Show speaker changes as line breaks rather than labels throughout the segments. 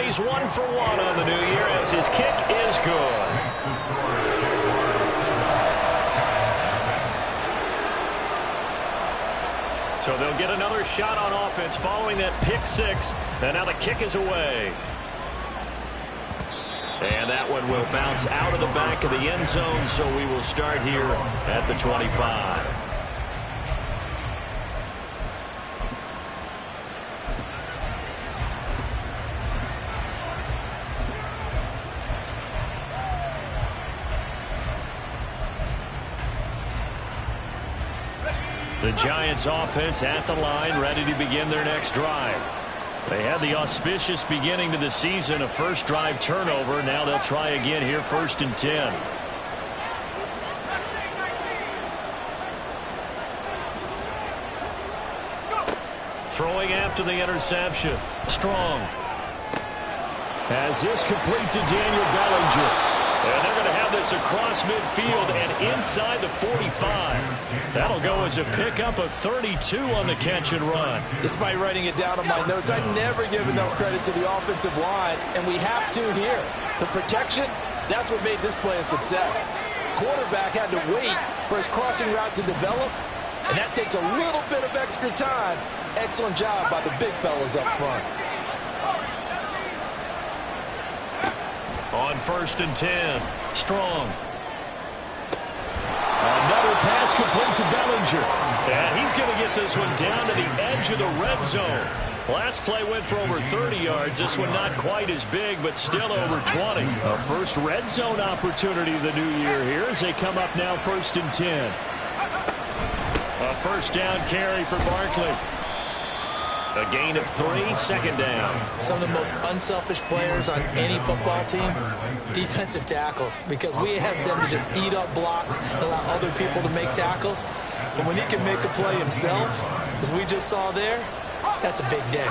he's 1 for 1 on the new year as his kick is good. So they'll get another shot on offense following that pick six. And now the kick is away. And that one will bounce out of the back of the end zone, so we will start here at the 25. The Giants offense at the line, ready to begin their next drive. They had the auspicious beginning to the season, a first drive turnover. Now they'll try again here, 1st and 10. Throwing after the interception. Strong has this complete to Daniel Bellinger. And they're going to have this across midfield and inside the 45. That'll go as a pickup of 32 on the catch and run.
Despite writing it down on my notes, I never give enough credit to the offensive line, and we have to here. The protection, that's what made this play a success. Quarterback had to wait for his crossing route to develop, and that takes a little bit of extra time. Excellent job by the big fellas up front.
On 1st and 10, Strong. Another pass complete to Bellinger. And he's going to get this one down to the edge of the red zone. Last play went for over 30 yards. This one not quite as big, but still over 20. A first red zone opportunity the new year here as they come up now 1st and 10. A first down carry for Barkley. A gain of 3, 2nd down.
Some of the most unselfish players on any football team, defensive tackles, because we ask them to just eat up blocks and allow other people to make tackles. But when he can make a play himself, as we just saw there, that's a big day.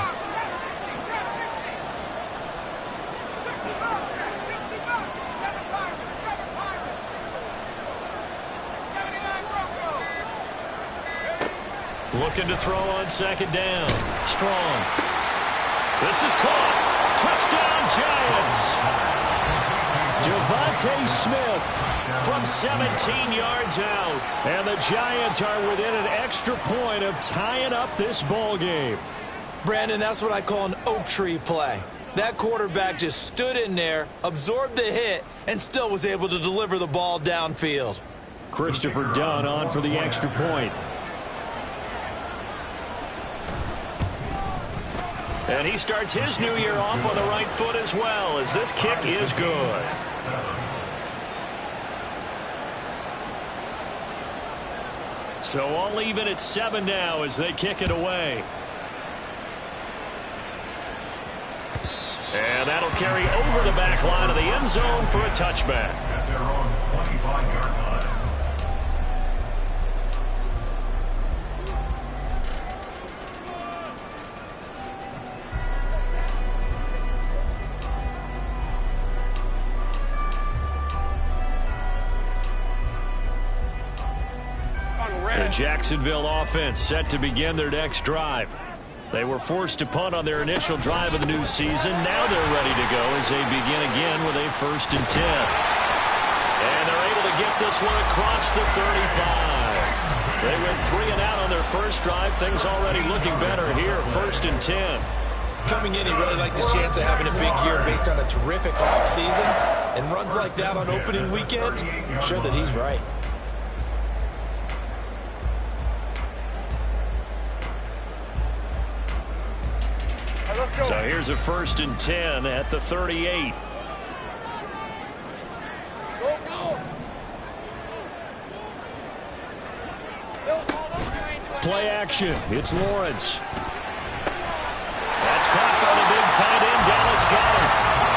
Looking to throw on 2nd down. Strong. This is caught. Touchdown, Giants. Devontae Smith from 17 yards out. And the Giants are within an extra point of tying up this ball game.
Brandon, that's what I call an oak tree play. That quarterback just stood in there, absorbed the hit, and still was able to deliver the ball downfield.
Christopher Dunn on for the extra point. And he starts his new year off on the right foot as well, as this kick is good. So all even at 7 now as they kick it away. And that'll carry over the back line of the end zone for a touchback.
At their own 25-yard line.
The Jacksonville offense set to begin their next drive. They were forced to punt on their initial drive of the new season. Now they're ready to go as they begin again with a 1st and 10. And they're able to get this one across the 35. They went 3 and out on their first drive. Things already looking better here. 1st and 10.
Coming in, he really liked his chance of having a big year based on a terrific off season. And runs like that on opening weekend, sure that he's right.
So here's a 1st and 10 at the 38. Play action. It's Lawrence. That's caught by the big tight end. Dallas got him.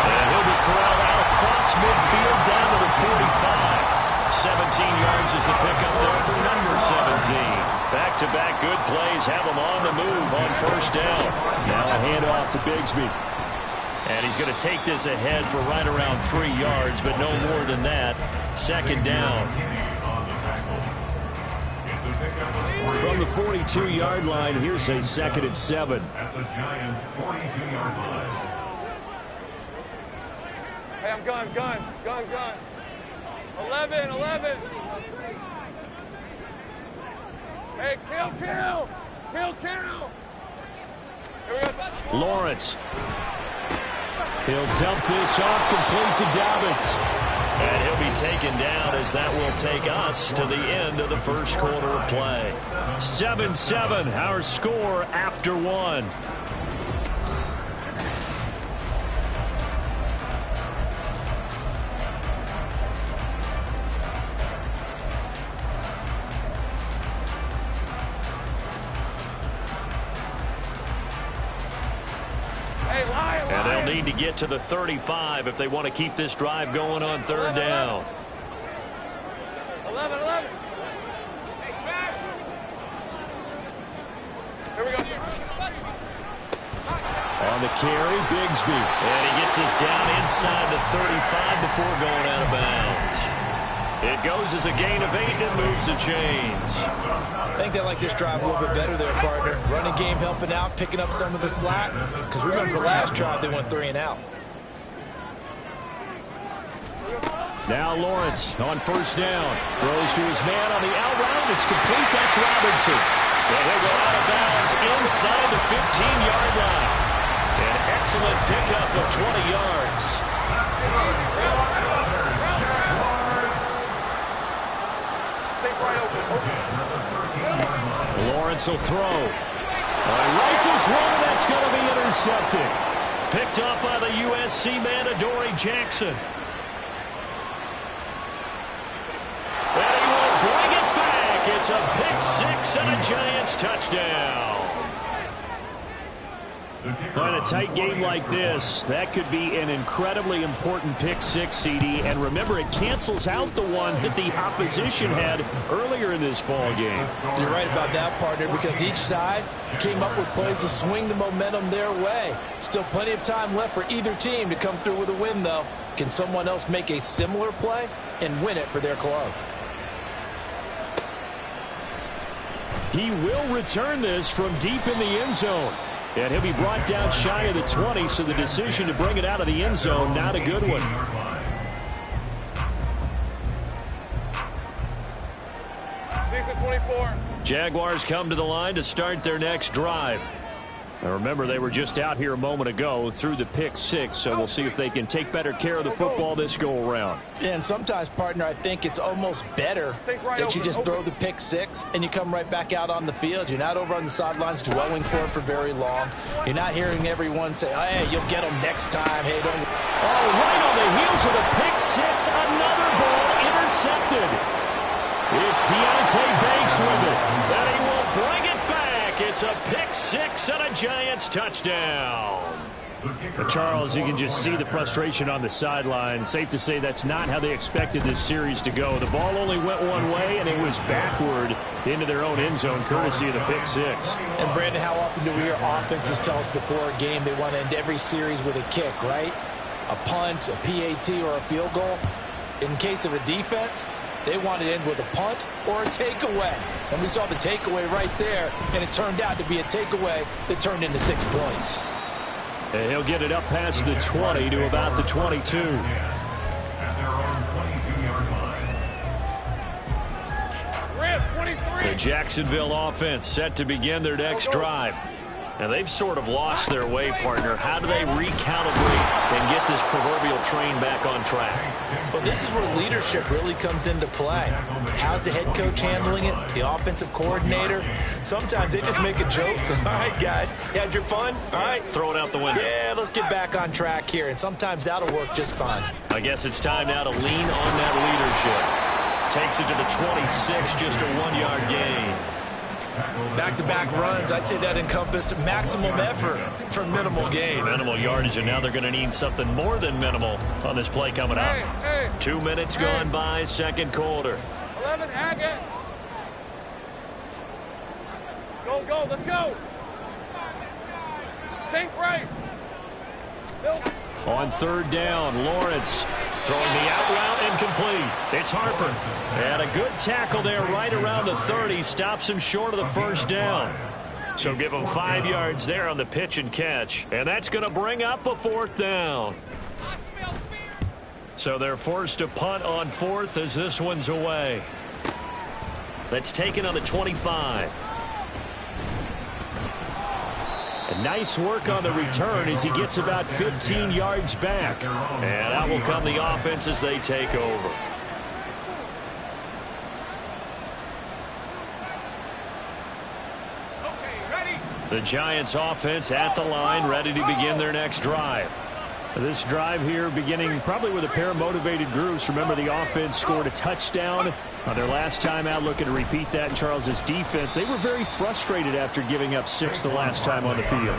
And he'll be corralled out across midfield down to the 45. 17 yards is the pickup there for number 17. Back-to-back good plays have him on the move on 1st down. Now a handoff to Bigsby. And he's going to take this ahead for right around 3 yards, but no more than that. 2nd down. From the 42-yard line, here's a 2nd and 7.
At the Giants' 42-yard line.
Hey, I'm gun. 11. Hey, kill. Here we go.
Lawrence. He'll dump this off complete to Dobbins. And he'll be taken down as that will take us to the end of the first quarter of play. 7-7, our score after one. And they'll need to get to the 35 if they want to keep this drive going on third down.
11. Hey, smash. Here we go.
On the carry, Bigsby. And he gets this down inside the 35 before going out of bounds. It goes as a gain of 8 and moves the chains.
I think they like this drive a little bit better there, partner. Running game helping out, picking up some of the slack. Because remember the last drive, they went 3 and out.
Now Lawrence on first down. Throws to his man on the out route. It's complete. That's Robinson. And he'll go out of bounds inside the 15-yard line. An excellent pickup of 20 yards. Lawrence will throw. Rifles one, and that's going to be intercepted. Picked up by the USC man, Adoree Jackson. And he will bring it back. It's a pick six and a Giants touchdown. In a tight game like this, that could be an incredibly important pick six, CD. And remember, it cancels out the one that the opposition had earlier in this ball game.
You're right about that, partner, because each side came up with plays to swing the momentum their way. Still plenty of time left for either team to come through with a win, though. Can someone else make a similar play and win it for their club?
He will return this from deep in the end zone. And he'll be brought down shy of the 20, so the decision to bring it out of the end zone, not a good one.
Decent 24.
Jaguars come to the line to start their next drive. Now remember, they were just out here a moment ago through the pick six, so we'll see if they can take better care of the football this go around.
And sometimes, partner, I think it's almost better that you just throw the pick six and you come right back out on the field. You're not over on the sidelines dwelling for very long. You're not hearing everyone say, oh, hey, you'll get them next time. Hey, don't.
Oh, right on the heels of the pick six, another ball intercepted. It's Deontay Banks with it, and he will bring it back. It's a pick six and a Giants touchdown. Charles, you can just see the frustration on the sideline. Safe to say that's not how they expected this series to go. The ball only went one way, and it was backward into their own end zone, courtesy of the pick six.
And, Brandon, how often do we hear offenses tell us before a game they want to end every series with a kick, right? A punt, a PAT, or a field goal. In case of a defense, they want to end with a punt or a takeaway. And we saw the takeaway right there, and it turned out to be a takeaway that turned into 6 points.
And he'll get it up past the 20 to about the 22.
At their own 22-yard line.
The Jacksonville offense set to begin their next drive. Now, they've sort of lost their way, partner. How do they recalibrate and get this proverbial train back on track?
Well, this is where leadership really comes into play. How's the head coach handling it? The offensive coordinator? Sometimes they just make a joke. All right, guys, you had your fun? All right.
Throw it out the window.
Yeah, let's get back on track here. And sometimes that'll work just fine.
I guess it's time now to lean on that leadership. Takes it to the 26, just a 1-yard gain.
Back-to-back runs, I'd say that encompassed maximum effort for minimal gain.
Minimal yardage, and now they're going to need something more than minimal on this play coming up. 2 minutes gone by, second quarter.
11, Agate. Go, let's go. Think right.
On third down, Lawrence throwing the out route incomplete. It's Harper. And a good tackle there right around the 30. Stops him short of the first down. So give him 5 yards there on the pitch and catch. And that's going to bring up a fourth down. So they're forced to punt on 4th as this one's away. That's taken on the 25. And nice work on the return as he gets about 15 yards back. And out will come the offense as they take over. The Giants offense at the line, ready to begin their next drive. This drive here beginning probably with a pair of motivated groups. Remember, the offense scored a touchdown on their last time out, looking to repeat that in Charles's defense. They were very frustrated after giving up 6 the last time on the field.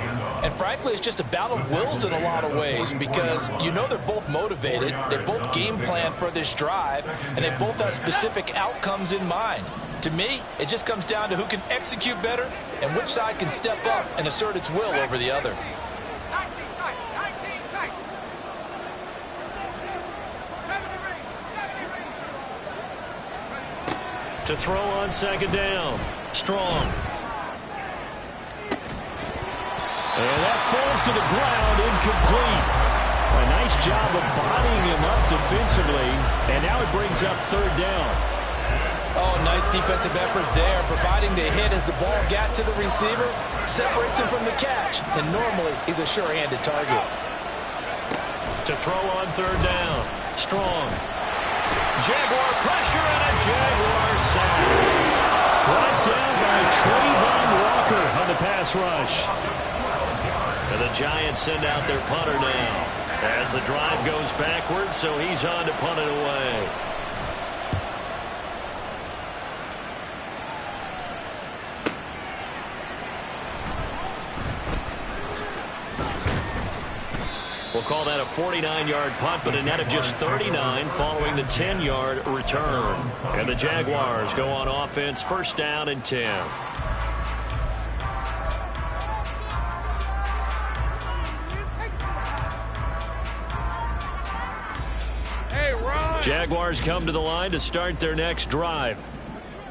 And frankly, it's just a battle of wills in a lot of ways because you know they're both motivated, they both game plan for this drive, and they both have specific outcomes in mind. To me, it just comes down to who can execute better and which side can step up and assert its will over the other.
To throw on 2nd down. Strong. And that falls to the ground, incomplete. A nice job of bodying him up defensively. And now it brings up 3rd down.
Oh, nice defensive effort there, providing the hit as the ball got to the receiver, separates him from the catch, and normally he's a sure-handed target.
To throw on 3rd down. Strong. Jaguar pressure and a Jaguar sack. Brought down by Trayvon Walker on the pass rush. And the Giants send out their punter now as the drive goes backwards, so he's on to punt it away. We'll call that a 49-yard punt, but a net of just 39 following the 10-yard return. And the Jaguars go on offense, 1st down and 10.
Hey, Ron.
Jaguars come to the line to start their next drive.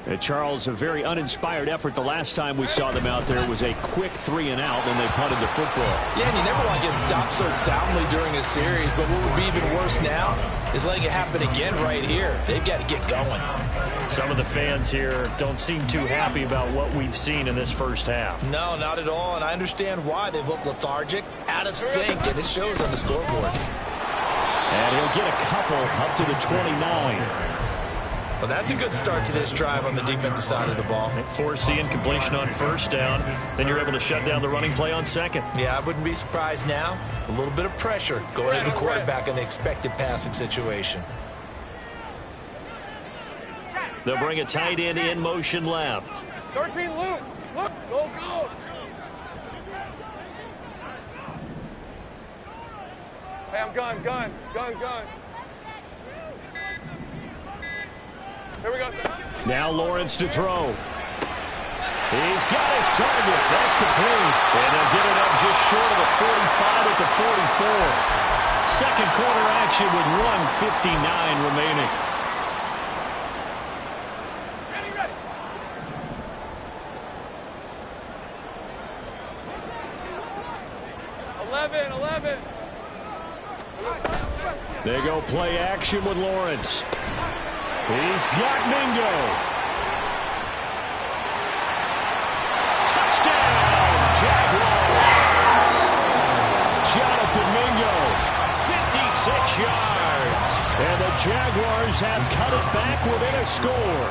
And Charles, a very uninspired effort the last time we saw them out there was a quick 3-and-out when they punted the football.
Yeah, and you never want to get stopped so soundly during a series, but what would be even worse now is letting it happen again right here. They've got to get going.
Some of the fans here don't seem too happy about what we've seen in this first half.
No, not at all, and I understand why. They've looked lethargic, out of sync, and it shows on the scoreboard.
And he'll get a couple up to the 29.
Well, that's a good start to this drive on the defensive side of the ball.
Force the incompletion on 1st down. Then you're able to shut down the running play on 2nd.
Yeah, I wouldn't be surprised now. A little bit of pressure going to the quarterback in the expected passing situation.
They'll bring a tight end in motion left.
13, Luke. Look, go, go. Hey, I'm gun. Here we go.
Now Lawrence to throw. He's got his target. That's complete. And they'll get it up just short of the 45 at the 44. Second quarter action with 1:59 remaining.
Ready. 11.
They go play action with Lawrence. He's got Mingo. Touchdown, Jaguars. Jonathan Mingo, 56 yards. And the Jaguars have cut it back within a score.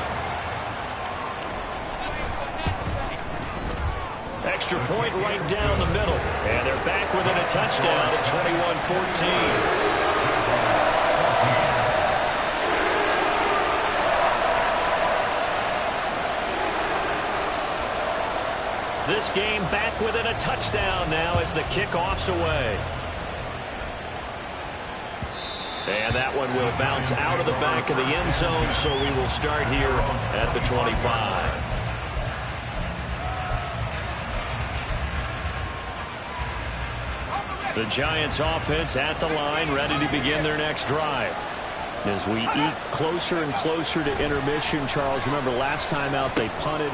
Extra point right down the middle. And they're back within a touchdown at 21-14. This game back within a touchdown now as the kickoff's away. And that one will bounce out of the back of the end zone, so we will start here at the 25. The Giants offense at the line, ready to begin their next drive. As we eke closer and closer to intermission, Charles, remember last time out they punted.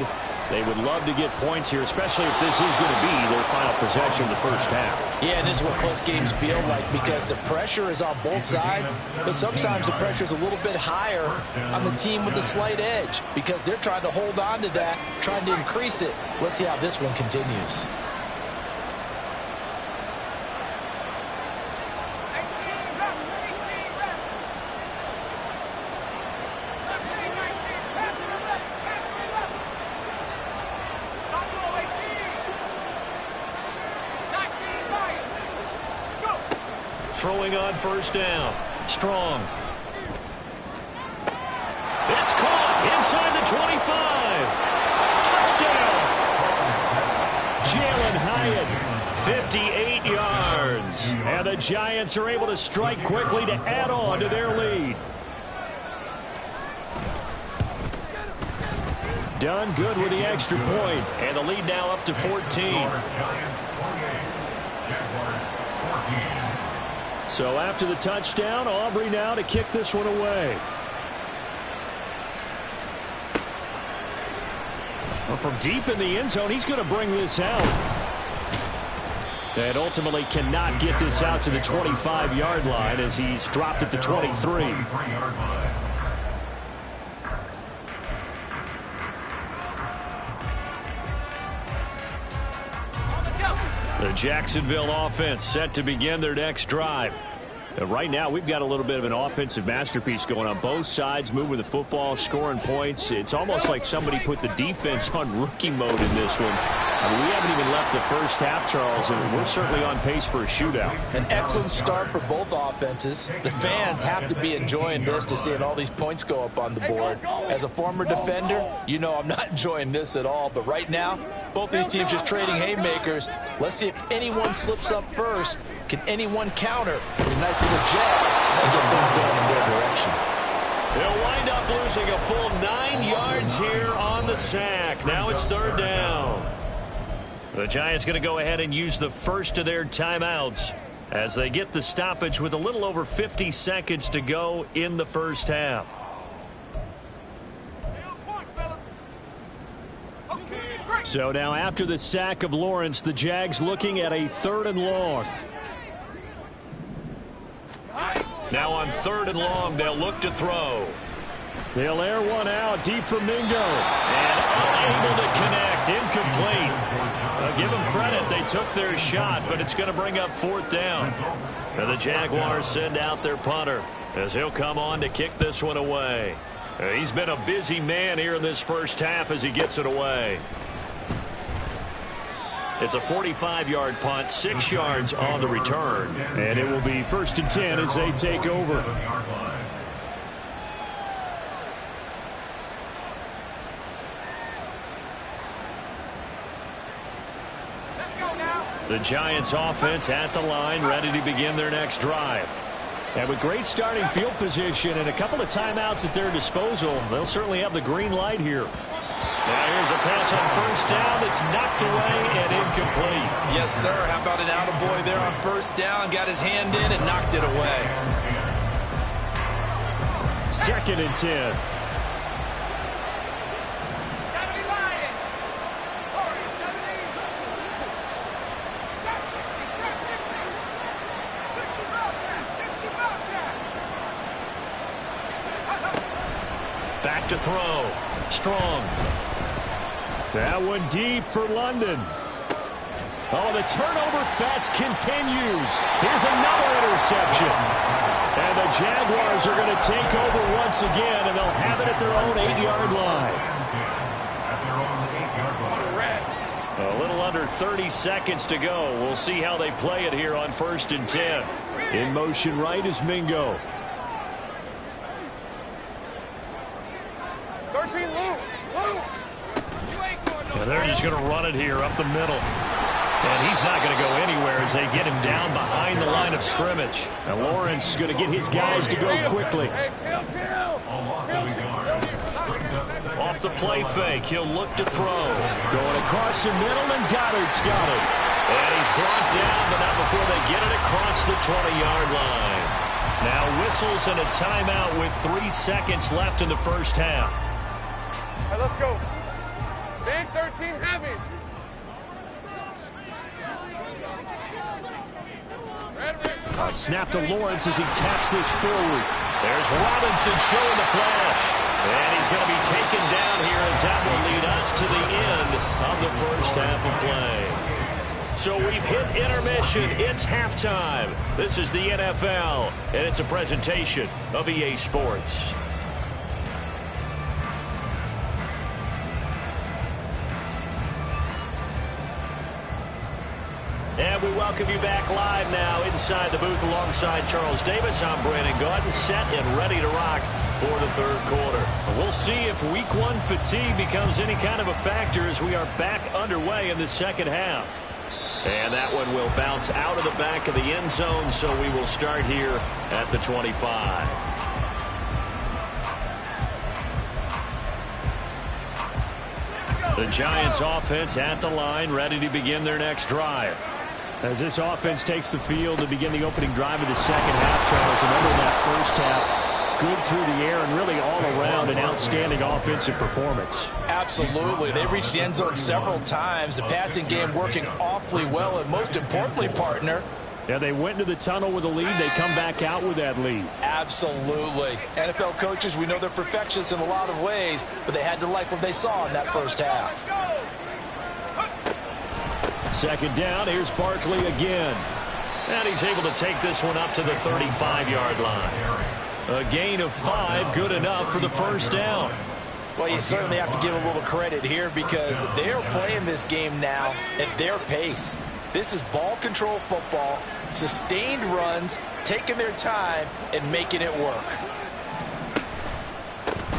They would love to get points here, especially if this is going to be their final possession of the first half.
Yeah, and this is what close games feel like because the pressure is on both sides, but sometimes the pressure is a little bit higher on the team with the slight edge because they're trying to hold on to that, trying to increase it. Let's see how this one continues.
Throwing on first down. Strong. It's caught inside the 25. Touchdown. Jalen Hyatt, 58 yards. And the Giants are able to strike quickly to add on to their lead. Done good with the extra point. And the lead now up to 14.
Giants 28, Jaguars 14.
So after the touchdown, Aubrey now to kick this one away. Well, from deep in the end zone, he's going to bring this out. And ultimately cannot get this out to the 25-yard line as he's dropped it to 23. The Jacksonville offense set to begin their next drive. Right now, we've got a little bit of an offensive masterpiece going on both sides, moving the football, scoring points. It's almost like somebody put the defense on rookie mode in this one. I mean, we haven't even left the first half, Charles, and we're certainly on pace for a shootout.
An excellent start for both offenses. The fans have to be enjoying this to seeing all these points go up on the board. As a former defender, you know I'm not enjoying this at all. But right now, both these teams just trading haymakers. Let's see if anyone slips up first. Can anyone counter with a nice little jab and get things going in their direction?
They'll wind up losing a full 9 yards here on the sack. Now it's third down. The Giants going to go ahead and use the first of their timeouts as they get the stoppage with a little over 50 seconds to go in the first half. So now after the sack of Lawrence, the Jags looking at a 3rd and long. Now on 3rd and long, they'll look to throw. They'll air one out deep for Mingo. And unable to connect. Incomplete. Give them credit. They took their shot, but it's going to bring up 4th down. And the Jaguars send out their punter as he'll come on to kick this one away. He's been a busy man here in this first half as he gets it away. It's a 45-yard punt, 6 yards on the return. And it will be 1st and 10 as they take over. The Giants offense at the line, ready to begin their next drive. And with great starting field position and a couple of timeouts at their disposal, they'll certainly have the green light here. Now here's a pass on first down that's knocked away and incomplete.
Yes, sir. How about an attaboy there on first down? Got his hand in and knocked it away.
2nd and 10. Back to throw. Strong. That one deep for London. Oh, the turnover fest continues. Here's another interception. And the Jaguars are going to take over once again, and they'll have it at their own 8-yard line. A little under 30 seconds to go. We'll see how they play it here on 1st and 10. In motion right is Mingo.
13, Luke.
And they're just going to run it here up the middle. And he's not going to go anywhere as they get him down behind the line of scrimmage. And Lawrence is going to get his guys to go quickly. Off the play fake, he'll look to throw. Going across the middle, and Goddard's got it. And he's brought down, but not before they get it across the 20-yard line. Now whistles and a timeout with 3 seconds left in the first half.
All right, let's go. Big third team heavy.
Snap to Lawrence as he taps this forward. There's Robinson showing the flash. And he's going to be taken down here as that will lead us to the end of the first half of play. So we've hit intermission. It's halftime. This is the NFL, and it's a presentation of EA Sports. And we welcome you back live now inside the booth alongside Charles Davis. I'm Brandon Gaudin, set and ready to rock for the third quarter. We'll see if week one fatigue becomes any kind of a factor as we are back underway in the second half. And that one will bounce out of the back of the end zone, so we will start here at the 25. The Giants offense at the line, ready to begin their next drive. As this offense takes the field to begin the opening drive of the second half, Charles, remember that first half, good through the air and really all around an outstanding offensive performance.
Absolutely. They reached the end zone several times. The passing game working awfully well, and most importantly, partner,
yeah, they went into the tunnel with a lead. They come back out with that lead.
Absolutely. NFL coaches, we know they're perfectionists in a lot of ways, but they had to like what they saw in that first half.
Second down, here's Barkley again. And he's able to take this one up to the 35-yard line. A gain of 5, good enough for the first down.
Well, you certainly have to give a little credit here because they're playing this game now at their pace. This is ball control football, sustained runs, taking their time, and making it work.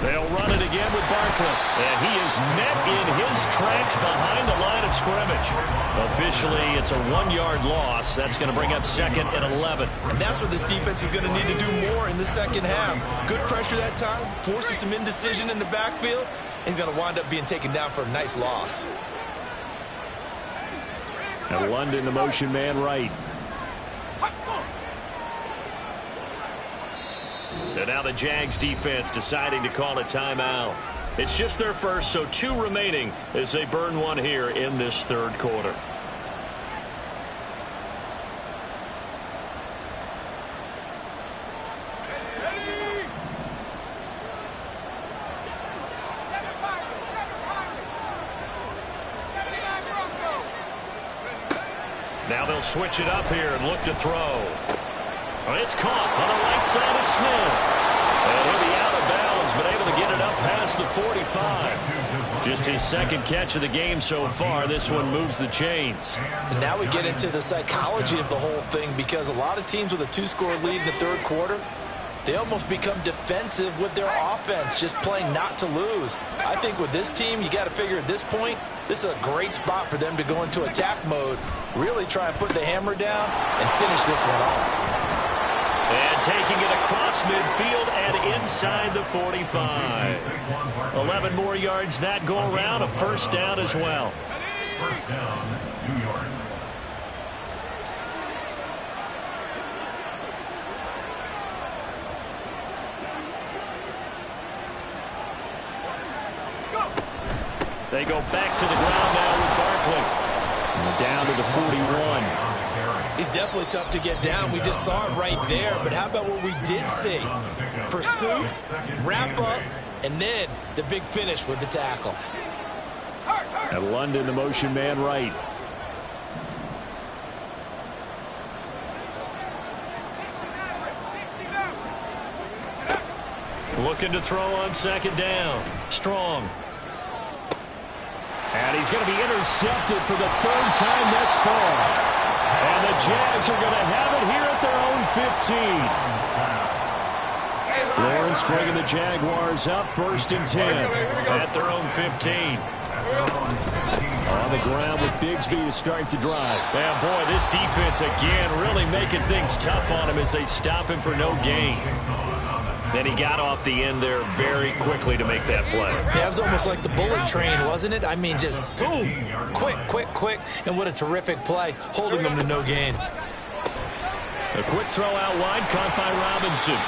They'll run it again with Barkley. And he is met in his tracks behind the line of scrimmage. Officially, it's a 1-yard loss. That's going to bring up second and 11.
And that's what this defense is going to need to do more in the second half. Good pressure that time, forces some indecision in the backfield. He's going to wind up being taken down for a nice loss.
And London, the motion man right. And now the Jags defense deciding to call a timeout. It's just their first, so 2 remaining as they burn one here in this third quarter. Now they'll switch it up here and look to throw. It's caught on the right side of Smith. And he'll be out of bounds, but able to get it up past the 45. Just his second catch of the game so far. This one moves the chains.
And now we get into the psychology of the whole thing because a lot of teams with a 2-score lead in the third quarter, they almost become defensive with their offense, just playing not to lose. I think with this team, you got to figure at this point, this is a great spot for them to go into attack mode, really try and put the hammer down and finish this one off.
And taking it across midfield and inside the 45. 11 more yards that go around, a first down as well.
First down, New York.
They go back to the ground now with Barkley. And down to the 41.
He's definitely tough to get down. We just saw it right there. But how about what we did see? Pursuit, wrap up, and then the big finish with the tackle.
And London, the motion man right. Looking to throw on second down. Strong. And he's going to be intercepted for the third time thus far. And the Jags are going to have it here at their own 15. Lawrence bringing the Jaguars up first and 10 at their own 15. On the ground with Bigsby to start the drive. And boy, this defense again really making things tough on him as they stop him for no gain. Then he got off the end there very quickly to make that play.
Yeah, it was almost like the bullet train, wasn't it? I mean, just zoom, quick, quick, quick, and what a terrific play, holding them to no gain.
A quick throw out wide, caught by Robinson.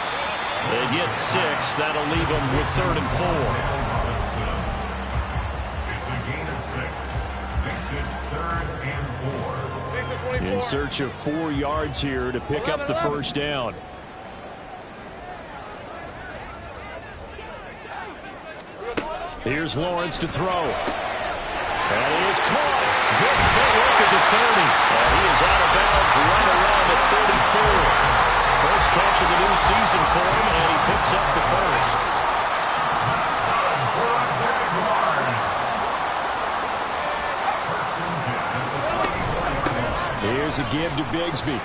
They get 6. That'll leave them with 3rd and 4.
It's a gain of 6.
In search of 4 yards here to pick up the first down. Here's Lawrence to throw. And he is caught. Good footwork at the 30. And he is out of bounds right around the 34. First catch of the new season for him, and he picks up the first. Here's a give to Bigsby.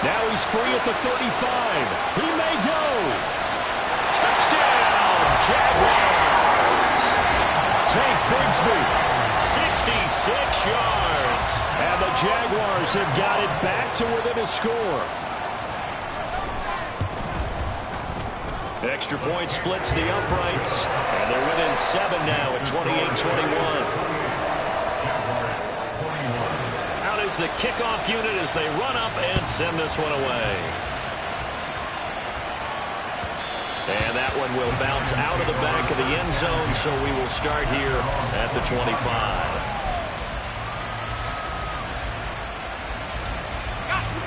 Now he's free at the 35. He may go. Touchdown, Jaguars. Take Bigsby. 66 yards. And the Jaguars have got it back to within a score. Extra point splits the uprights. And they're within 7 now at 28-21. The kickoff unit as they run up and send this one away. And that one will bounce out of the back of the end zone, so we will start here at the 25.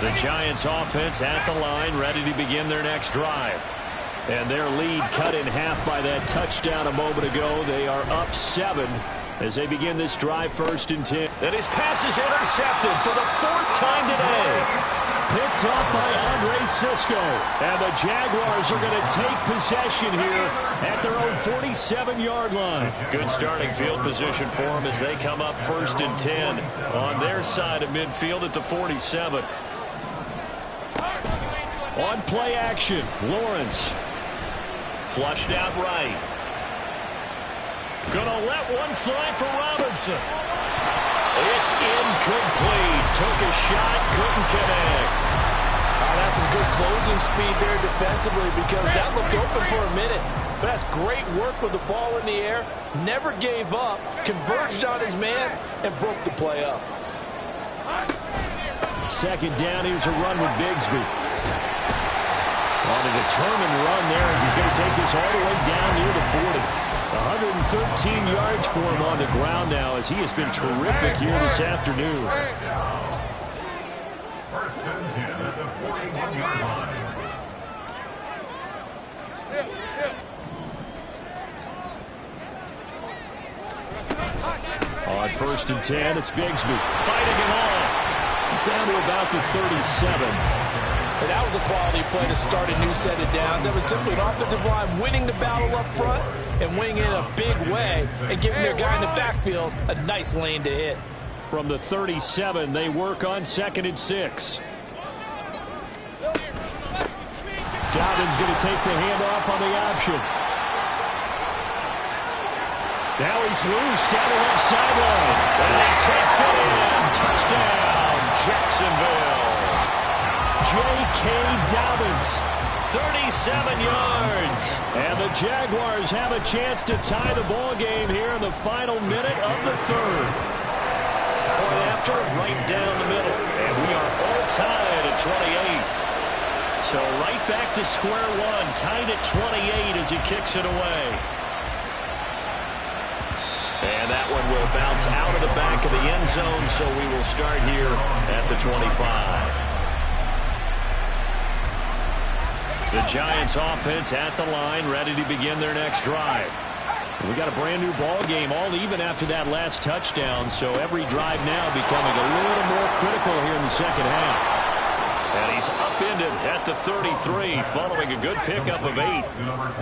The Giants offense at the line, ready to begin their next drive. And their lead cut in half by that touchdown a moment ago. They are up 7. As they begin this drive, 1st and 10. And his pass is intercepted for the 4th time today. Picked up by Andre Cisco. And the Jaguars are going to take possession here at their own 47-yard line. Good starting field position for them as they come up 1st and 10 on their side of midfield at the 47. On play action, Lawrence. Flushed out right. Gonna let one fly for Robinson. It's incomplete. Took a shot, couldn't connect.
That's some good closing speed there defensively because that looked open for a minute. But that's great work with the ball in the air. Never gave up, converged on his man, and broke the play up.
2nd down, here's a run with Bigsby. On a determined run there as he's going to take this all the way down near the 40. 113 yards for him on the ground now as he has been terrific here this afternoon.
1st and 10 at the 41-yard line.
On 1st and 10, it's Bigsby fighting him off. Down to about the 37.
And that was a quality play to start a new set of downs. That was simply an offensive line winning the battle up front and winning in a big way and giving their guy in the backfield a nice lane to hit.
From the 37, they work on 2nd and 6. Dobbins going to take the handoff on the option. Now he's loose down the left sideline. And he takes it in. Touchdown, Jacksonville. J.K. Dobbins, 37 yards. And the Jaguars have a chance to tie the ball game here in the final minute of the 3rd. Point after, right down the middle. And we are all tied at 28. So right back to square one, tied at 28 as he kicks it away. And that one will bounce out of the back of the end zone, so we will start here at the 25. The Giants offense at the line, ready to begin their next drive. We got a brand new ball game, all even after that last touchdown, so every drive now becoming a little more critical here in the 2nd half. And he's upended at the 33, following a good pickup of 8.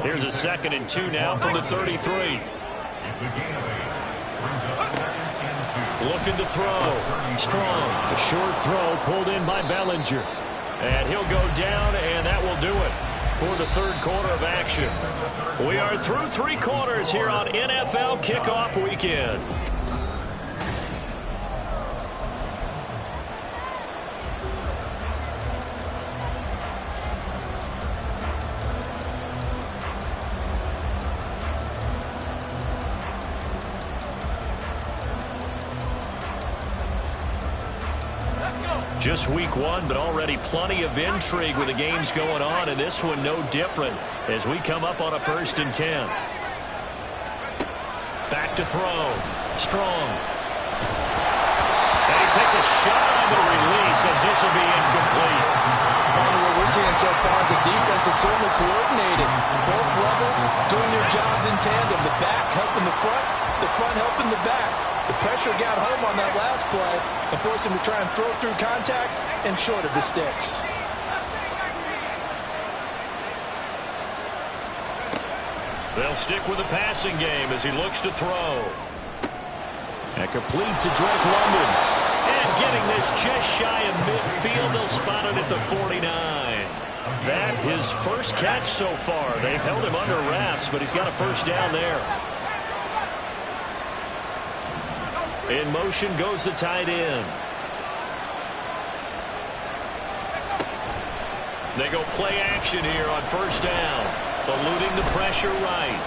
Here's a 2nd and 2 now from the 33.
It's a gain of 8.
Looking to throw. Strong. A short throw pulled in by Bellinger. And he'll go down, and that will do it for the 3rd quarter of action. We are through 3 quarters here on NFL Kickoff Weekend. Just week 1, but already plenty of intrigue with the games going on, and this one no different as we come up on a 1st and 10. Back to throw. Strong. And he takes a shot on the release as this will be incomplete.
What we're seeing so far is the defense is certainly coordinated. Both levels doing their jobs in tandem. The back helping the front helping the back. The pressure got home on that last play and forced him to try and throw through contact and short of the sticks.
They'll stick with the passing game as he looks to throw. And complete to Drake London. And getting this just shy of midfield, they'll spot it at the 49. That his first catch so far. They've held him under wraps, but he's got a first down there. In motion goes the tight end. They go play action here on first down. Eluding the pressure right.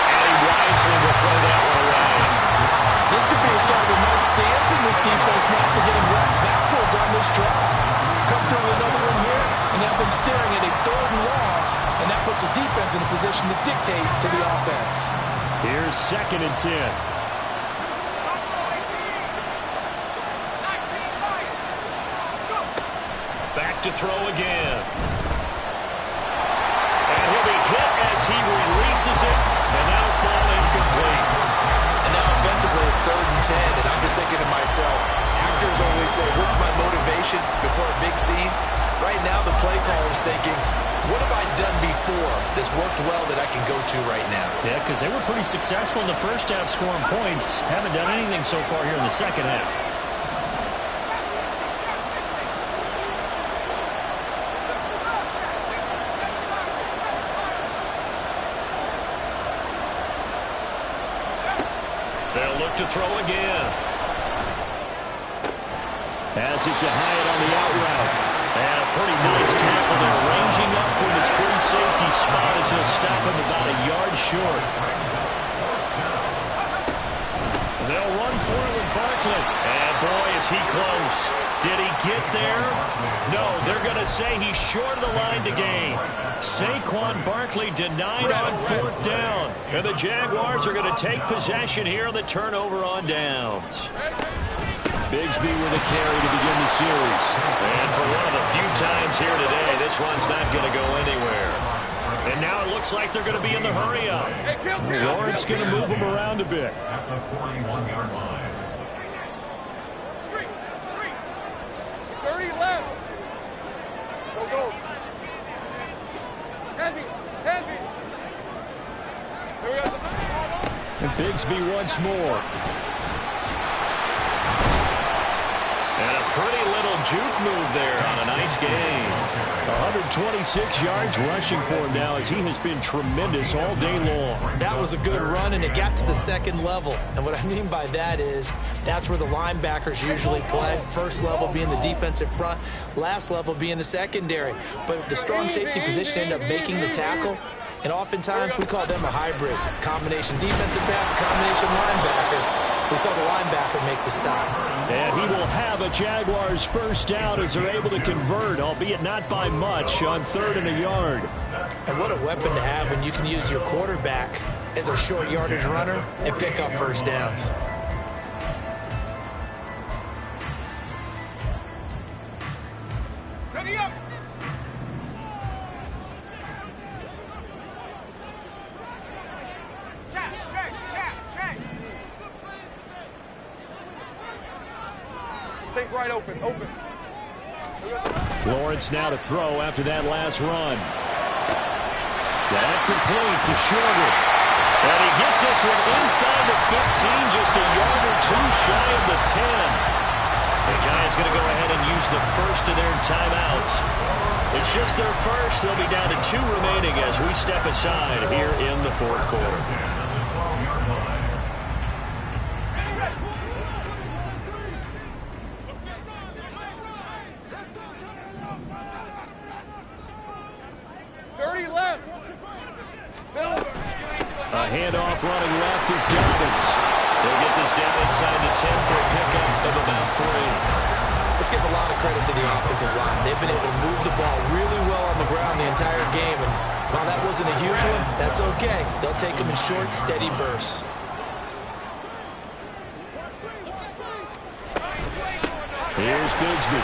And he wisely will throw that one away.
This could be a start of a nice stand from this defense now for getting wrapped backwards on this drive. Come through with another one here and have them staring at a 3rd and long. And that puts the defense in a position to dictate to the offense.
Here's 2nd and 10. Back to throw again. And he'll be hit as he releases it, and that'll fall incomplete.
And now offensively it's 3rd and 10, and I'm just thinking to myself, actors always say, what's my motivation before a big scene? Right now the play caller's thinking, what have I done before that's worked well that I can go to right now?
Yeah, because they were pretty successful in the first half scoring points. Haven't done anything so far here in the second half. They'll look to throw again. Has it to Hyatt on the out route. And a pretty nice tackle there, ranging up from his free safety spot as he'll stop him about a yard short. They'll run for it with Barkley. And boy, is he close. Did he get there? No, they're going to say he's short of the line to gain. Saquon Barkley denied on 4th down. And the Jaguars are going to take possession here on the turnover on downs. Bigsby with a carry to begin the series. And for one of the few times here today, this one's not going to go anywhere. And now it looks like they're going to be in the hurry-up. Lawrence going to move them around a bit.
At the 41-yard line.
30 left. Go, go. Heavy, heavy. Here we go.
And Bigsby once more. And a pretty little juke move there on a nice game. 126 yards rushing for him now as he has been tremendous all day long.
That was a good run, and it got to the 2nd level. And what I mean by that is that's where the linebackers usually play. First level being the defensive front, last level being the secondary. But the strong safety position ended up making the tackle. And oftentimes we call them a hybrid. Combination defensive back, combination linebacker. We saw the linebacker make the stop.
And he will have a Jaguars first down as they're able to convert, albeit not by much, on 3rd and a yard.
And what a weapon to have when you can use your quarterback as a short yardage runner and pick up first downs.
Ready up. Check. Take right open.
Lawrence now to throw after that last run. That complete to Shorter. And he gets this one inside the 15, just a yard or two shy of the 10. The Giants going to go ahead and use the first of their timeouts. It's just their first. They'll be down to 2 remaining as we step aside here in the 4th quarter. A handoff running left is Dobbins. They'll get this down inside the 10 for a pickup of about 3.
Let's give a lot of credit to the offensive line. They've been able to move the ball really well on the ground the entire game. And while that wasn't a huge one, that's okay. They'll take them in short, steady bursts.
Here's Bigsby.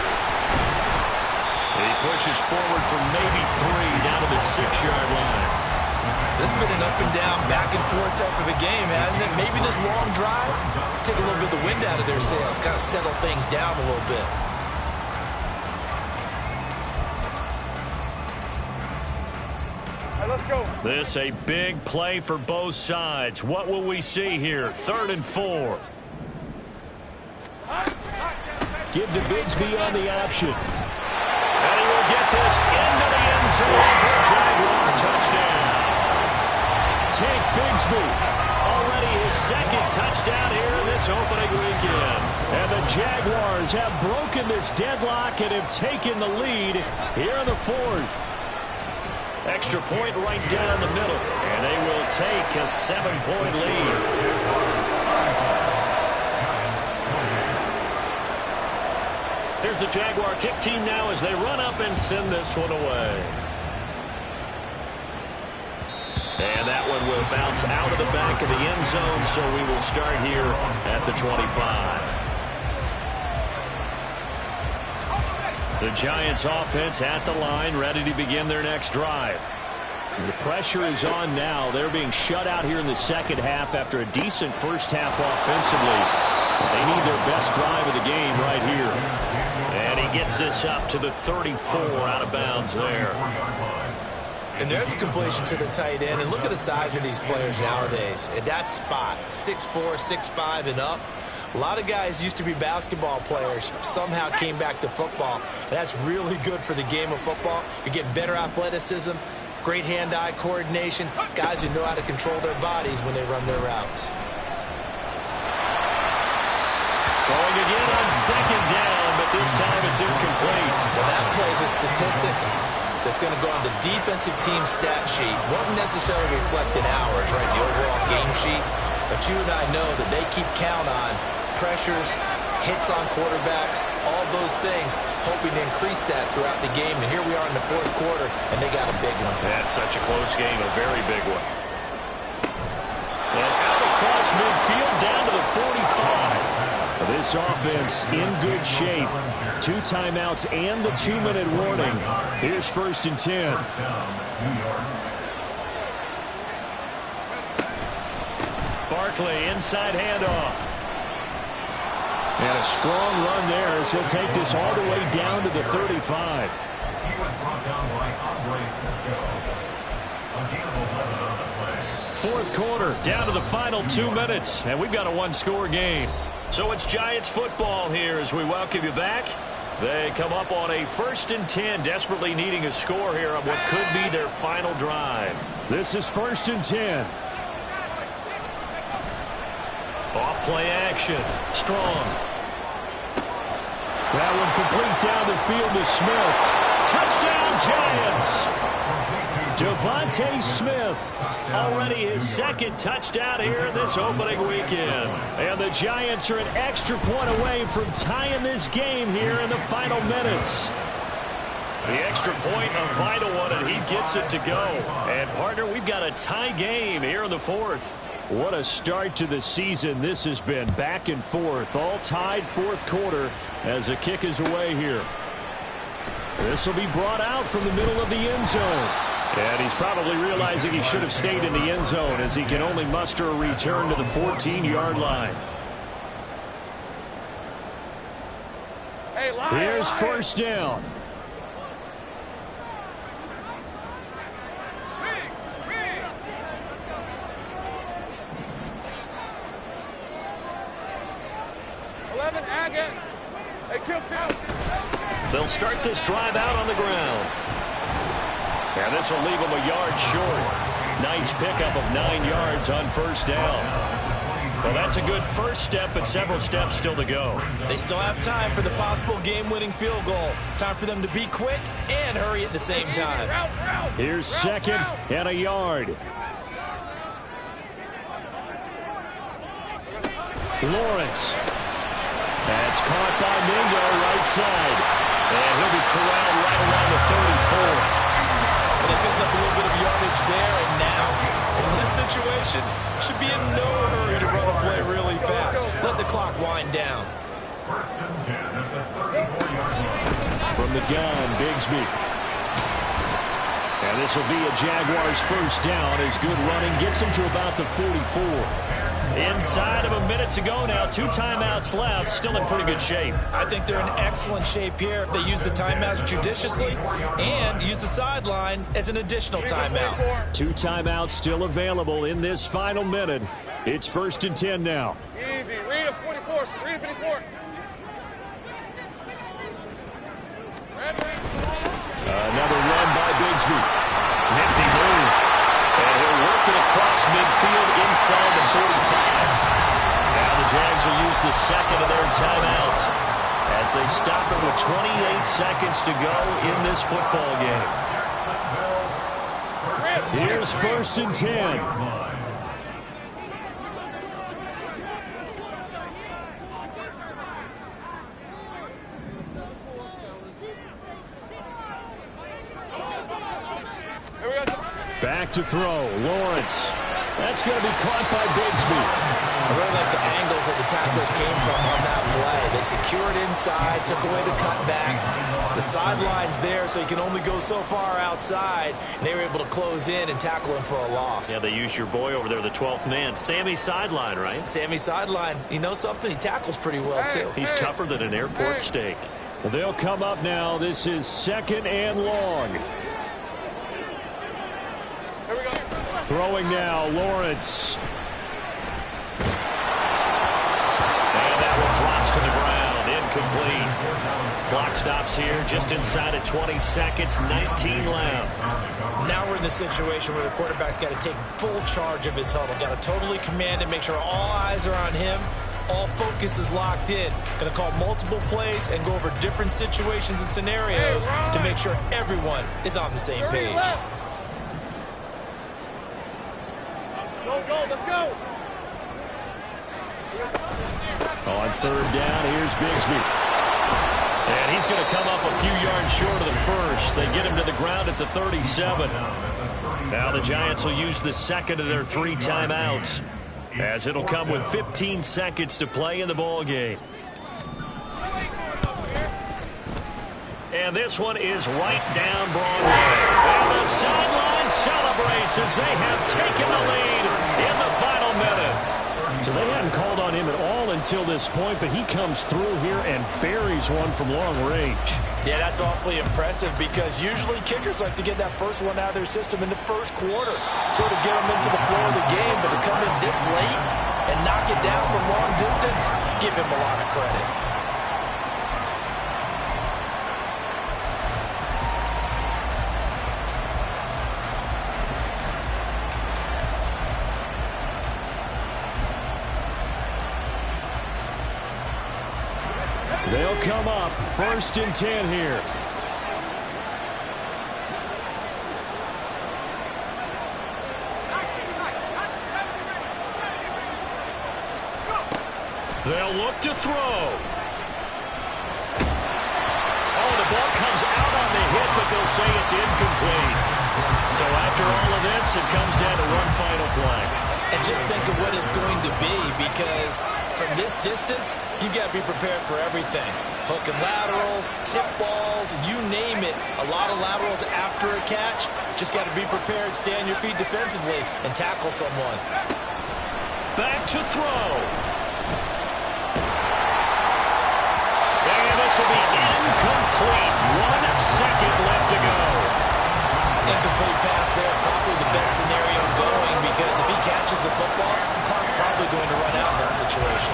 He pushes forward for maybe 3 down to the 6-yard line.
This has been an up and down, back and forth type of a game, hasn't it? Maybe this long drive, take a little bit of the wind out of their sails, kind of settle things down a little bit.
Let's go.
This a big play for both sides. What will we see here? 3rd and 4.
Give to Bigsby on the option.
And he will get this into the end zone for a Jaguar touchdown. Take Bigsby. Already his 2nd touchdown here in this opening weekend. And the Jaguars have broken this deadlock and have taken the lead here in the 4th. Extra point right down the middle. And they will take a 7-point lead. Here's the Jaguar kick team now as they run up and send this one away. And that one will bounce out of the back of the end zone, so we will start here at the 25. The Giants offense at the line, ready to begin their next drive. The pressure is on now. They're being shut out here in the second half after a decent first half offensively. They need their best drive of the game right here. And he gets this up to the 34 out of bounds there.
And there's a completion to the tight end. And look at the size of these players nowadays. At that spot, 6'4", 6'5", and up. A lot of guys used to be basketball players, somehow came back to football. And that's really good for the game of football. You're getting better athleticism, great hand-eye coordination, guys who know how to control their bodies when they run their routes.
Throwing again on 2nd down, but this time it's incomplete.
Well, that plays a statistic that's going to go on the defensive team stat sheet. Won't necessarily reflect in hours, right, the overall game sheet. But you and I know that they keep count on pressures, hits on quarterbacks, all those things, hoping to increase that throughout the game. And here we are in the 4th quarter, and they got a big one.
That's such a close game, a very big one. And out across midfield down to the 45.
This offense in good shape. 2 timeouts and the 2-minute warning. Here's 1st and 10.
Barkley, inside handoff.
And a strong run there as he'll take this all the way down to the 35.
He was brought down by Andre Cisco. A gain of 11 on the play.
4th quarter, down to the final 2 minutes, and we've got a 1-score game. So it's Giants football here as we welcome you back. They come up on a 1st and 10, desperately needing a score here on what could be their final drive.
This is 1st and 10.
Off play action. Strong.
That one complete down the field to Smith.
Touchdown, Giants!
Devontae Smith.
Already his 2nd touchdown here this opening weekend.
And the Giants are an extra point away from tying this game here in the final minutes.
The extra point, a vital one, and he gets it to go. And, partner, we've got a tie game here in the 4th.
What a start to the season this has been. Back and forth, all tied 4th quarter as the kick is away here. This will be brought out from the middle of the end zone.
And he's probably realizing he should have stayed in the end zone as he can only muster a return to the 14-yard line.
Here's 1st down.
They'll start this drive out on the ground. And this will leave them a yard short. Nice pickup of 9 yards on 1st down. Well, that's a good first step, but several steps still to go.
They still have time for the possible game-winning field goal. Time for them to be quick and hurry at the same time.
Here's 2nd and a yard. Lawrence. That's caught by Mingo right side.
And he'll be corralled right around the 34.
Well, they picked up a little bit of yardage there, and now, in this situation, should be in no hurry to run a play really fast. Let the clock wind down.
First and 10 at the 34-yard line.
From the gun, Bigsby. And this will be a Jaguars first down as good running gets them to about the 44. Inside of a minute to go now. 2 timeouts left. Still in pretty good shape.
I think they're in excellent shape here if they use the timeouts judiciously and use the sideline as an additional timeout.
2 timeouts still available in this final minute. It's first and 10 now.
Easy. Read a 44. Read a 54.
Another run by Bigsby. Nifty move. And he'll work it across midfield inside the 45. Now the Jags will use the second of their timeouts as they stop it with 28 seconds to go in this football game. Here's first and 10. Back to throw. Lawrence. That's going to be caught by Bigsby.
I really like the angles that the tacklers came from on that play. They secured inside, took away the cutback. The sideline's there, so you can only go so far outside. And they were able to close in and tackle him for a loss.
Yeah, they used your boy over there, the 12th man. Sammy Sideline, right?
Sammy Sideline. You know something? He tackles pretty well, too.
He's tougher than an airport steak. Well, they'll come up now. This is second and long. Throwing now, Lawrence. And that one drops to the ground, incomplete. Clock stops here just inside of 20 seconds, 19 left.
Now we're in the situation where the quarterback's got to take full charge of his huddle. Got to totally command and make sure all eyes are on him. All focus is locked in. Going to call multiple plays and go over different situations and scenarios to make sure everyone is on the same page.
Let's go.
On third down, here's Bigsby. And he's going to come up a few yards short of the first. They get him to the ground at the 37. Now the Giants will use the second of their 3 timeouts, as it'll come with 15 seconds to play in the ball game. And this one is right down Broadway. And the sideline celebrates as they have taken the lead in the final minute. So they hadn't called on him at all until this point, but he comes through here and buries one from long range.
Yeah, that's awfully impressive because usually kickers like to get that first one out of their system in the first quarter, sort of get them into the flow of the game, but to come in this late and knock it down from long distance, give him a lot of credit.
They'll come up first and 10 here. They'll look to throw. Oh, the ball comes out on the hit, but they'll say it's incomplete. So after all of this, it comes down to one final play.
And just think of what it's going to be, because from this distance, you've got to be prepared for everything. Hook and laterals, tip balls, you name it. A lot of laterals after a catch. Just got to be prepared, stay on your feet defensively, and tackle someone.
Back to throw. And this will be incomplete. 1 second left to go.
Incomplete pass there is probably the best scenario going, because if he catches the football, the clock's probably going to run out in that situation.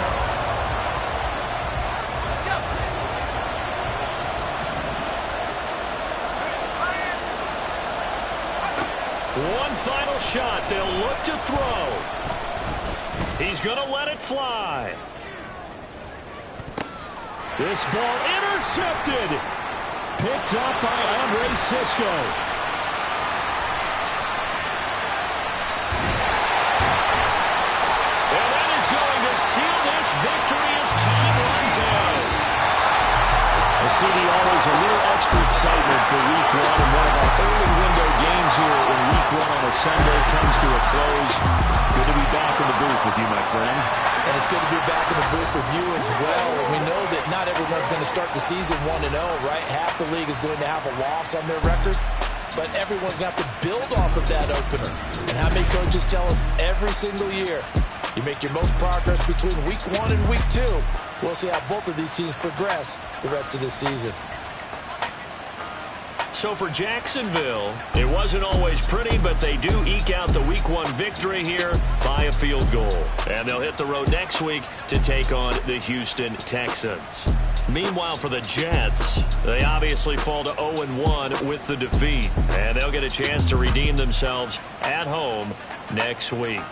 One final shot. They'll look to throw. He's going to let it fly. This ball intercepted. Picked up by Andre Sisco. And that is going to seal this victory as time runs out. CD, always a little extra excitement for week 1 and one of our early window games here in week one on a Sunday comes to a close. Good to be back in the booth with you, my friend.
And it's good to be back in the booth with you as well. And we know that not everyone's going to start the season 1-0, right? Half the league is going to have a loss on their record. But everyone's going to have to build off of that opener. And how many coaches tell us every single year, you make your most progress between week 1 and week 2. We'll see how both of these teams progress the rest of this season.
So for Jacksonville, it wasn't always pretty, but they do eke out the Week 1 victory here by a field goal. And they'll hit the road next week to take on the Houston Texans. Meanwhile, for the Jets, they obviously fall to 0-1 with the defeat. And they'll get a chance to redeem themselves at home next week.